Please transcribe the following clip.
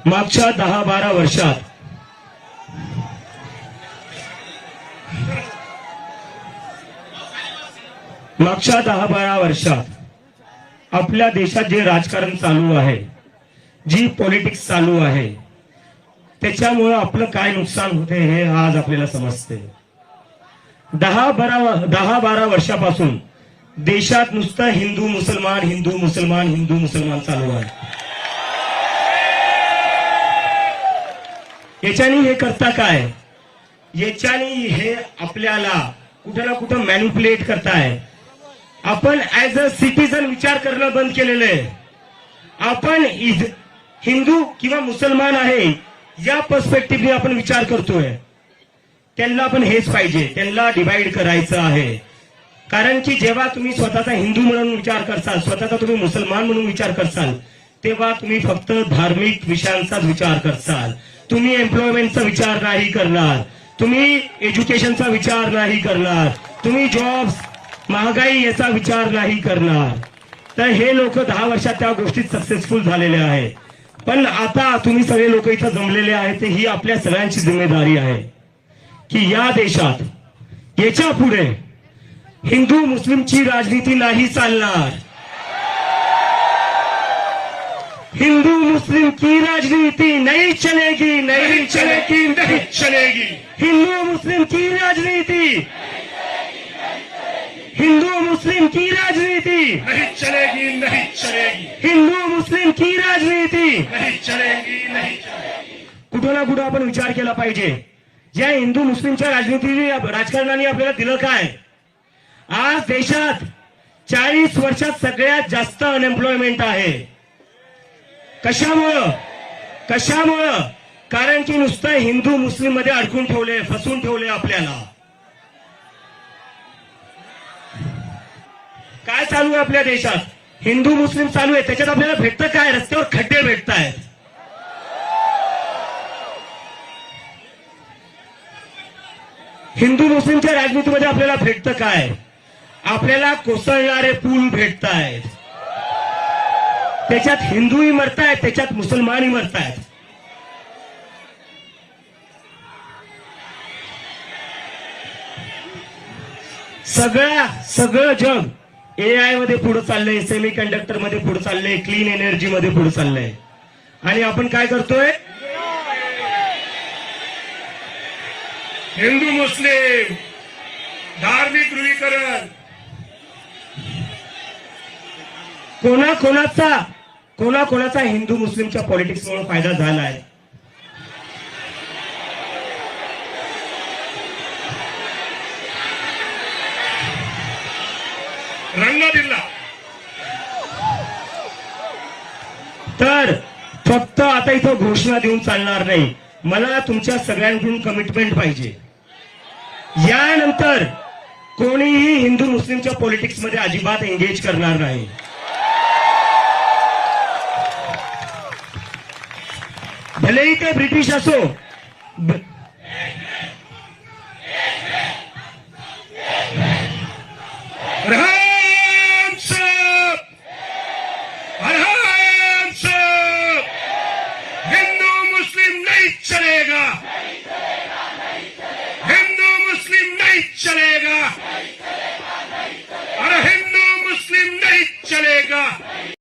मागच्या 10-12 वर्षात आपल्या देशात जे राजकारण चालू आहे, जी पॉलिटिक्स चालू आहे, त्याच्यामुळे आपलं काय नुकसान होते हे आज आपल्याला समजते. 10-12 वर्षापासून देशात नुसतं हिंदू मुसलमान चालू आहे. याच्यानी हे करता काय? याच्यानी हे आपल्याला कुठं ना कुठं मॅनिप्युलेट करताय. आपण ऍज अ सिटीजन विचार करणं बंद केलेलं आहे. आपण हिंदू किंवा मुसलमान आहे या पर्स्पेक्टिव्हने आपण विचार करतोय. त्यांना आपण हेच पाहिजे, त्यांना डिवाइड करायचं आहे. कारण की जेव्हा तुम्ही स्वतःचा हिंदू म्हणून विचार करसाल, स्वतःचा तुम्ही मुसलमान म्हणून विचार करसाल, तेव्हा तुम्ही फक्त धार्मिक विषयांचाच विचार करसाल. तुम्ही एम्प्लॉयमेंटचा विचार नाही करणार, तुम्ही एज्युकेशनचा विचार नाही करणार, तुम्ही जॉब्स, महागाई याचा विचार नाही करणार. तर हे लोक 10 वर्षात त्या गोष्टीत सक्सेसफुल झालेले आहेत. पण आता तुम्ही सगळे लोक इथं जमलेले आहेत, ही आपल्या सगळ्यांची जिम्मेदारी आहे की या देशात याच्या पुढे हिंदू मुस्लिमची राजनीती नाही चालणार. हिंदू मुस्लिम की राजनीति नहीं चलेगी, नहीं चलेगी, नहीं चलेगी. हिंदू मुस्लिम की राजनीति, हिंदू मुस्लिम की राजनीति नहीं चलेगी, नहीं चलेगी, हिंदू मुस्लिम की राजनीति नहीं चलेगी, नहीं चलेगी. कुठं ना कुठं आपण विचार केला पाहिजे. ज्या हिंदू मुस्लिमच्या राजकारणाने आपल्याला दिलं काय? आज देशात 40 वर्षात सगळ्यात जास्त अनएम्प्लॉयमेंट आहे. कशामुळं? कारण की नुसतं हिंदू मुस्लिम मध्ये अडकून ठेवले, फसवून ठेवले आपल्याला. काय चालू आहे आपल्या देशात? हिंदू मुस्लिम चालू आहे, त्याच्यात आपल्याला भेटतं काय? रस्त्यावर खड्डे भेटतायत. हिंदू मुस्लिमच्या राजनीतीमध्ये आपल्याला भेटतं काय? आपल्याला कोसळणारे पूल भेटतायत. त्याच्यात हिंदूही मरतायत, त्याच्यात मुसलमानही मरतायत. सगळं जग एआय मध्ये पुढे चाललंय, सेमी कंडक्टर मध्ये पुढे चाललंय, क्लीन एनर्जी मध्ये पुढे चाललंय. आणि आपण काय करतोय? हिंदू मुस्लिम धार्मिक ध्रुवीकरण. कोणाचा हिंदू मुस्लिमच्या पॉलिटिक्समुळे फायदा झालाय? रंग दिला तर फक्त आता इथं घोषणा देऊन चालणार नाही. मला तुमच्या सगळ्यांकडून कमिटमेंट पाहिजे. यानंतर कोणीही हिंदू मुस्लिमच्या पॉलिटिक्स मध्ये अजिबात एंगेज करणार नाही. भलेही ते ब्रिटिश असो, हिंदू मुस्लिम नहीं चलेगा, हिंदू मुस्लिम नहीं चलेगा, अरे हिंदू मुस्लिम नहीं चलेगा.